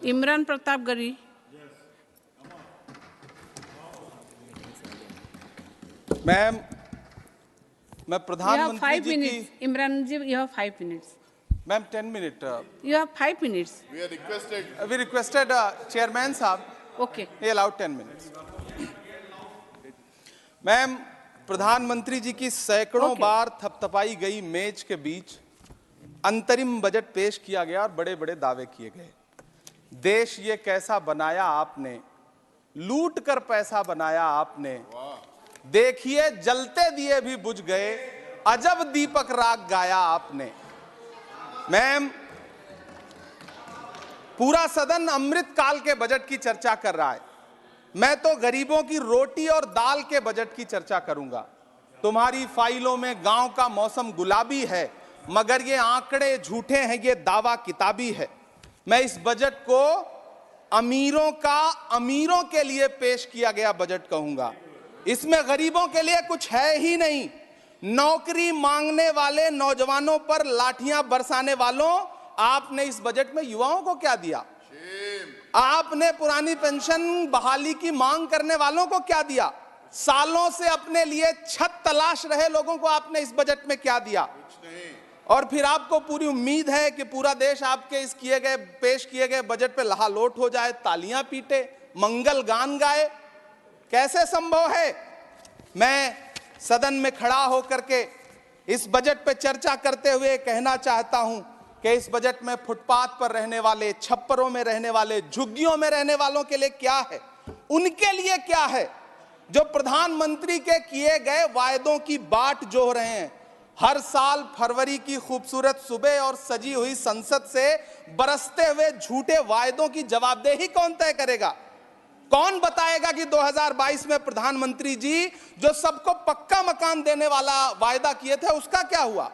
इमरान प्रताप गरी। मैम, मैं प्रधानमंत्री जी की। इमरान जी, you have 5 minutes. Ma'am 10 minute. You have 5 minutes. We requested chairman साहब। Okay. He allowed 10 minutes. Ma'am, प्रधानमंत्री जी की सैकड़ों बार थपथपाई गई मेज के बीच अंतरिम बजट पेश किया गया और बड़े बड़े दावे किए गए। देश ये कैसा बनाया आपने, लूट कर पैसा बनाया आपने, देखिए जलते दिए भी बुझ गए, अजब दीपक राग गाया आपने। मैम, पूरा सदन अमृत काल के बजट की चर्चा कर रहा है, मैं तो गरीबों की रोटी और दाल के बजट की चर्चा करूंगा। तुम्हारी फाइलों में गांव का मौसम गुलाबी है, मगर ये आंकड़े झूठे हैं, ये दावा किताबी है। मैं इस बजट को अमीरों का अमीरों के लिए पेश किया गया बजट कहूंगा। इसमें गरीबों के लिए कुछ है ही नहीं। नौकरी मांगने वाले नौजवानों पर लाठियां बरसाने वालों, आपने इस बजट में युवाओं को क्या दिया? आपने पुरानी पेंशन बहाली की मांग करने वालों को क्या दिया? सालों से अपने लिए छत तलाश रहे लोगों को आपने इस बजट में क्या दिया? और फिर आपको पूरी उम्मीद है कि पूरा देश आपके इस पेश किए गए बजट पे लहालोट हो जाए, तालियां पीटे, मंगल गान गाए। कैसे संभव है? मैं सदन में खड़ा होकर के इस बजट पे चर्चा करते हुए कहना चाहता हूं कि इस बजट में फुटपाथ पर रहने वाले, छप्परों में रहने वाले, झुग्गियों में रहने वालों के लिए क्या है, उनके लिए क्या है जो प्रधानमंत्री के किए गए वायदों की बाट जोह रहे हैं। हर साल फरवरी की खूबसूरत सुबह और सजी हुई संसद से बरसते हुए झूठे वायदों की जवाबदेही कौन तय करेगा? कौन बताएगा कि 2022 में प्रधानमंत्री जी जो सबको पक्का मकान देने वाला वायदा किए थे उसका क्या हुआ?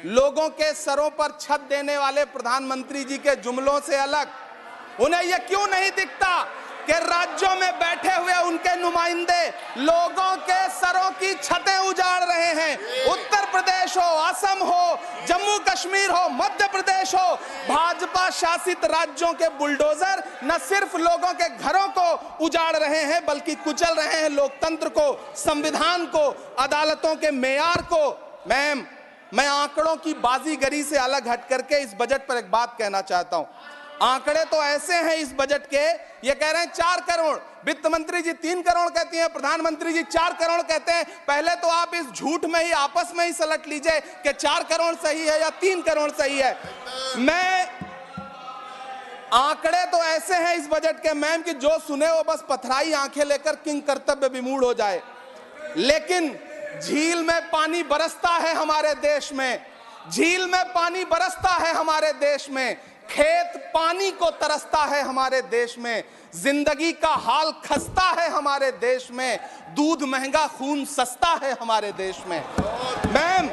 लोगों के सरों पर छत देने वाले प्रधानमंत्री जी के जुमलों से अलग उन्हें यह क्यों नहीं दिखता कि राज्यों में बैठे हुए उनके नुमाइंदे लोगों के सरों की छतें उजाड़ रहे हैं? उत्तर प्रदेश हो, असम हो, जम्मू कश्मीर हो, मध्य प्रदेश हो, भाजपा शासित राज्यों के बुलडोजर न सिर्फ लोगों के घरों को उजाड़ रहे हैं बल्कि कुचल रहे हैं लोकतंत्र को, संविधान को, अदालतों के मेयार को। मैम, मैं आंकड़ों की बाजीगरी से अलग हट करके इस बजट पर एक बात कहना चाहता हूं। आंकड़े तो ऐसे हैं इस बजट के, ये कह रहे हैं 4 करोड़, वित्त मंत्री जी 3 करोड़ कहती हैं, प्रधानमंत्री जी 4 करोड़ कहते हैं। पहले तो आप इस झूठ में ही आपस में ही सलट लीजिए कि 4 करोड़ सही है या 3 करोड़ सही है। मैं आंकड़े तो ऐसे हैं इस बजट के मैम कि जो सुने वो बस पथराई आंखें लेकर किंग कर्तव्य विमूढ़ हो जाए। लेकिन झील में पानी बरसता है हमारे देश में, झील में पानी बरसता है हमारे देश में, खेत पानी को तरसता है हमारे देश में, जिंदगी का हाल खस्ता है हमारे देश में, दूध महंगा खून सस्ता है हमारे देश में। मैम,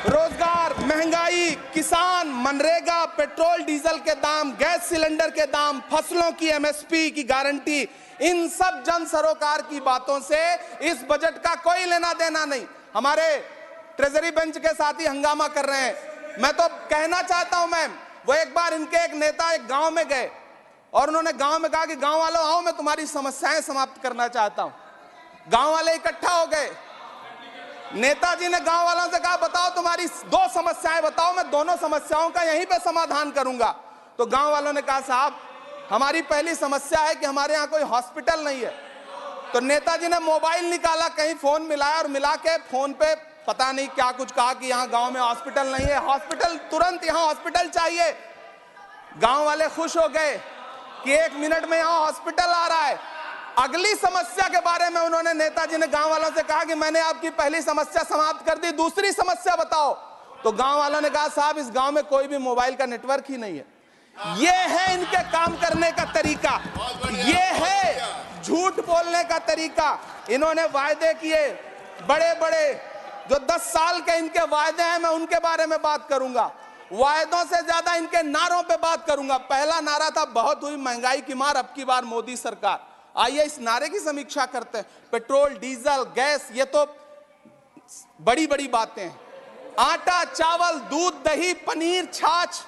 रोजगार, महंगाई, किसान, मनरेगा, पेट्रोल डीजल के दाम, गैस सिलेंडर के दाम, फसलों की एमएसपी की गारंटी, इन सब जन सरोकार की बातों से इस बजट का कोई लेना देना नहीं। हमारे ट्रेजरी बेंच के साथी हंगामा कर रहे हैं। मैं तो कहना चाहता हूं मैम, वो एक बार इनके एक नेता एक गांव में गए और उन्होंने गांव में कहा कि गांव वालों आओ, मैं तुम्हारी समस्याएं समाप्त करना चाहता हूं। गांव वाले इकट्ठा हो गए। नेताजी ने गांव वालों से कहा बताओ तुम्हारी 2 समस्याएं बताओ, मैं दोनों समस्याओं का यहीं पे समाधान करूंगा। तो गांव वालों ने कहा साहब हमारी पहली समस्या है कि हमारे यहाँ कोई हॉस्पिटल नहीं है। तो नेताजी ने मोबाइल निकाला, कहीं फोन मिलाया और मिला के फोन पे पता नहीं क्या कुछ कहा कि यहाँ गांव में हॉस्पिटल नहीं है, हॉस्पिटल तुरंत, यहाँ हॉस्पिटल चाहिए। गांव वाले खुश हो गए कि 1 मिनट में यहाँ हॉस्पिटल आ रहा है। अगली समस्या के बारे में उन्होंने, नेताजी ने गांव वालों से कहा कि मैंने आपकी पहली समस्या समाप्त कर दी, दूसरी समस्या बताओ। तो गांव वालों ने कहा साहब इस गांव में कोई भी मोबाइल का नेटवर्क ही नहीं है। ये है इनके काम करने का तरीका, ये है झूठ बोलने का तरीका। इन्होंने वायदे किए बड़े बड़े, जो 10 साल के इनके वायदे हैं मैं उनके बारे में बात करूंगा। वायदों से ज्यादा इनके नारों पे बात करूंगा। पहला नारा था बहुत हुई महंगाई की मार, अब की बार मोदी सरकार। आइए इस नारे की समीक्षा करते हैं। पेट्रोल, डीजल, गैस, ये तो बड़ी बड़ी बातें हैं। आटा, चावल, दूध, दही, पनीर, छाछ,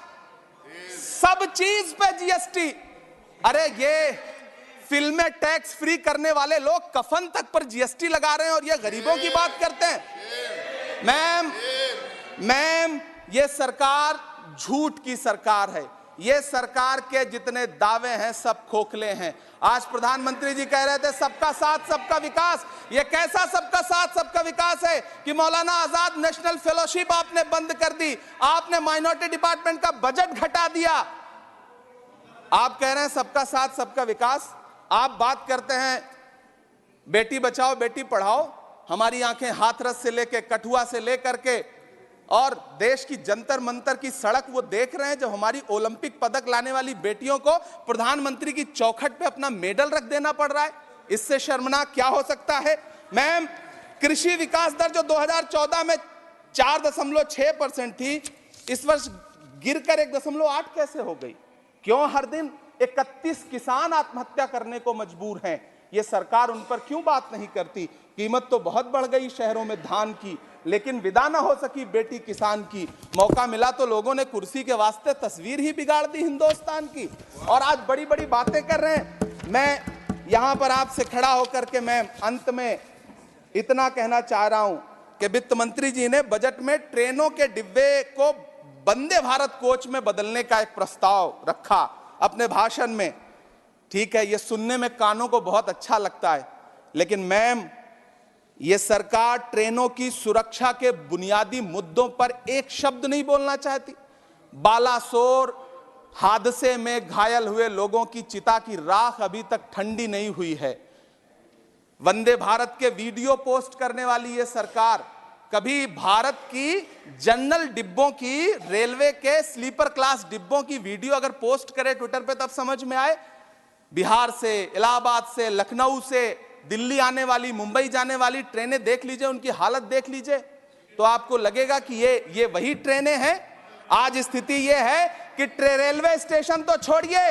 सब चीज पे जीएसटी। अरे ये फिल्में टैक्स फ्री करने वाले लोग कफन तक पर जीएसटी लगा रहे हैं और ये गरीबों की बात करते हैं। मैम ये सरकार झूठ की सरकार है। ये सरकार के जितने दावे हैं सब खोखले हैं। आज प्रधानमंत्री जी कह रहे थे सबका साथ सबका विकास। ये कैसा सबका साथ सबका विकास है कि मौलाना आजाद नेशनल फेलोशिप आपने बंद कर दी, आपने माइनॉरिटी डिपार्टमेंट का बजट घटा दिया। आप कह रहे हैं सबका साथ सबका विकास। आप बात करते हैं बेटी बचाओ बेटी पढ़ाओ। हमारी आंखें हाथरस से लेकर कठुआ से लेकर के और देश की जंतर मंतर की सड़क वो देख रहे हैं जब हमारी ओलंपिक पदक लाने वाली बेटियों को प्रधानमंत्री की चौखट पे अपना मेडल रख देना पड़ रहा है। इससे शर्मनाक क्या हो सकता है। मैम कृषि विकास दर जो 2014 में 4.6% थी, इस वर्ष गिरकर 1.8 कैसे हो गई? क्यों हर दिन 31 किसान आत्महत्या करने को मजबूर हैं? ये सरकार उन पर क्यों बात नहीं करती? कीमत तो बहुत बढ़ गई शहरों में धान की, लेकिन विदा ना हो सकी बेटी किसान की। मौका मिला तो लोगों ने कुर्सी के वास्ते तस्वीर ही बिगाड़ दी हिंदुस्तान की, और आज बड़ी बड़ी बातें कर रहे हैं। मैं यहां पर आपसे खड़ा होकर के मैं अंत में इतना कहना चाह रहा हूं कि वित्त मंत्री जी ने बजट में ट्रेनों के डिब्बे को वंदे भारत कोच में बदलने का एक प्रस्ताव रखा अपने भाषण में। ठीक है, ये सुनने में कानों को बहुत अच्छा लगता है, लेकिन मैम ये सरकार ट्रेनों की सुरक्षा के बुनियादी मुद्दों पर एक शब्द नहीं बोलना चाहती। बालासोर हादसे में घायल हुए लोगों की चिता की राख अभी तक ठंडी नहीं हुई है। वंदे भारत के वीडियो पोस्ट करने वाली ये सरकार कभी भारत की जनरल डिब्बों की, रेलवे के स्लीपर क्लास डिब्बों की वीडियो अगर पोस्ट करे ट्विटर पे तब समझ में आए। बिहार से, इलाहाबाद से, लखनऊ से दिल्ली आने वाली, मुंबई जाने वाली ट्रेनें देख लीजिए, उनकी हालत देख लीजिए, तो आपको लगेगा कि ये वही ट्रेनें हैं। आज स्थिति ये है कि रेलवे स्टेशन तो छोड़िए,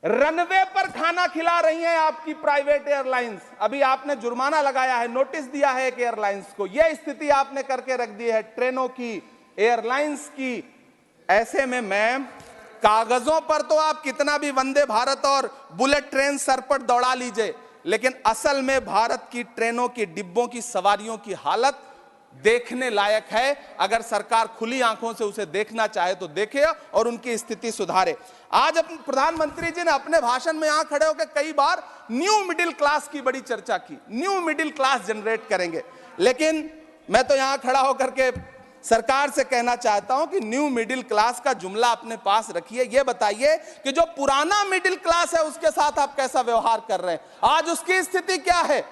रनवे पर खाना खिला रही हैं आपकी प्राइवेट एयरलाइंस। अभी आपने जुर्माना लगाया है, नोटिस दिया है एक एयरलाइंस को। यह स्थिति आपने करके रख दी है ट्रेनों की, एयरलाइंस की। ऐसे में मैम कागजों पर तो आप कितना भी वंदे भारत और बुलेट ट्रेन सर पर दौड़ा लीजिए, लेकिन असल में भारत की ट्रेनों की डिब्बों की सवारियों की हालत देखने लायक है। अगर सरकार खुली आंखों से उसे देखना चाहे तो देखे और उनकी स्थिति सुधारे। आज प्रधानमंत्री जी ने अपने भाषण में यहां खड़े होकर कई बार न्यू मिडिल क्लास की बड़ी चर्चा की, न्यू मिडिल क्लास जनरेट करेंगे। लेकिन मैं तो यहां खड़ा होकर के सरकार से कहना चाहता हूं कि न्यू मिडिल क्लास का जुमला अपने पास रखिए। यह बताइए कि जो पुराना मिडिल क्लास है उसके साथ आप कैसा व्यवहार कर रहे हैं। आज उसकी स्थिति क्या है?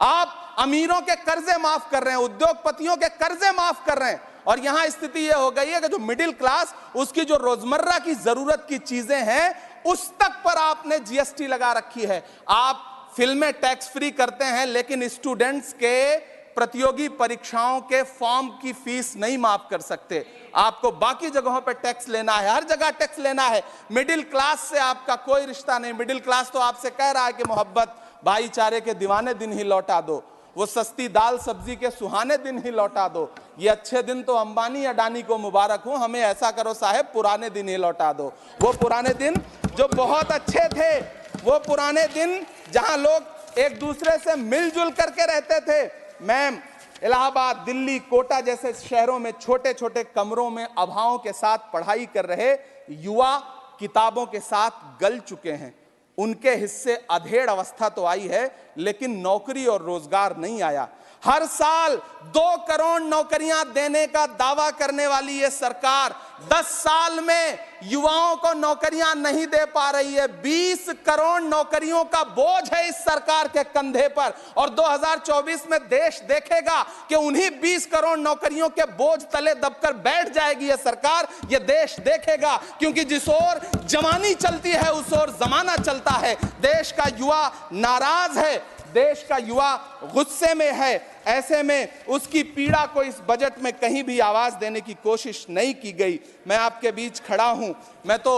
आप अमीरों के कर्जे माफ कर रहे हैं, उद्योगपतियों के कर्जे माफ कर रहे हैं, और यहां स्थिति यह हो गई है कि जो मिडिल क्लास, उसकी जो रोजमर्रा की जरूरत की चीजें हैं उस तक पर आपने जीएसटी लगा रखी है। आप फिल्में टैक्स फ्री करते हैं, लेकिन स्टूडेंट्स के प्रतियोगी परीक्षाओं के फॉर्म की फीस नहीं माफ कर सकते। आपको बाकी जगहों पर टैक्स लेना है, हर जगह टैक्स लेना है। मिडिल क्लास से आपका कोई रिश्ता नहीं। मिडिल क्लास तो आपसे कह रहा है कि मोहब्बत भाईचारे के दीवाने दिन ही लौटा दो, वो सस्ती दाल सब्जी के सुहाने दिन ही लौटा दो। ये अच्छे दिन तो अंबानी अडानी को मुबारक हो, हमें ऐसा करो साहब पुराने दिन ही लौटा दो। वो पुराने दिन जो बहुत अच्छे थे, वो पुराने दिन जहां लोग एक दूसरे से मिलजुल करके रहते थे। मैम इलाहाबाद, दिल्ली, कोटा जैसे शहरों में छोटे छोटे कमरों में अभावों के साथ पढ़ाई कर रहे युवा किताबों के साथ गल चुके हैं। उनके हिस्से अधेड़ अवस्था तो आई है, लेकिन नौकरी और रोजगार नहीं आया। हर साल 2 करोड़ नौकरियां देने का दावा करने वाली ये सरकार 10 साल में युवाओं को नौकरियां नहीं दे पा रही है। 20 करोड़ नौकरियों का बोझ है इस सरकार के कंधे पर, और 2024 में देश देखेगा कि उन्हीं 20 करोड़ नौकरियों के बोझ तले दबकर बैठ जाएगी ये सरकार। ये देश देखेगा, क्योंकि जिस ओर जवानी चलती है उस ओर जमाना चलता है। देश का युवा नाराज है, देश का युवा गुस्से में है। ऐसे में उसकी पीड़ा को इस बजट में कहीं भी आवाज देने की कोशिश नहीं की गई। मैं आपके बीच खड़ा हूं, मैं तो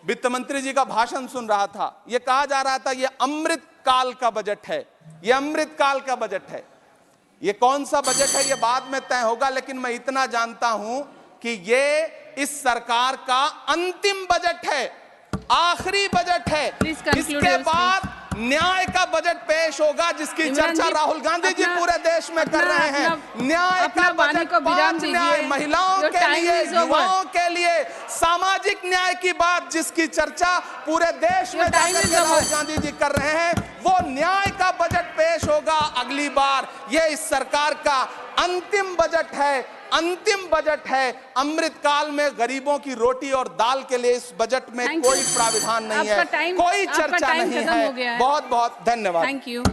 वित्त मंत्री जी का भाषण सुन रहा था। यह कहा जा रहा था ये अमृत काल का बजट है, ये अमृत काल का बजट है। ये कौन सा बजट है ये बाद में तय होगा, लेकिन मैं इतना जानता हूं कि ये इस सरकार का अंतिम बजट है, आखिरी बजट है। Please conclude इसके your बाद न्याय का बजट पेश होगा, जिसकी इमरान चर्चा जी, राहुल गांधी जी अपना- पूरे देश में कर रहे हैं। न्याय का वाणी बजट, को विराम 5 न्याय, दीजिए। महिलाओं Your के time लिए, is over. युवाओं के लिए, सामाजिक न्याय की बात जिसकी चर्चा पूरे देश में Your time जाकर is के over. राहुल गांधी जी कर रहे हैं, वो न्याय का बजट पेश होगा अगली बार। ये इस सरकार का अंतिम बजट है, अंतिम बजट है। अमृतकाल में गरीबों की रोटी और दाल के लिए इस बजट में Thank कोई you. प्राविधान नहीं है, आपका time- कोई आपका चर्चा time नहीं खत्म है। हो गया है। बहुत बहुत धन्यवाद। Thank you.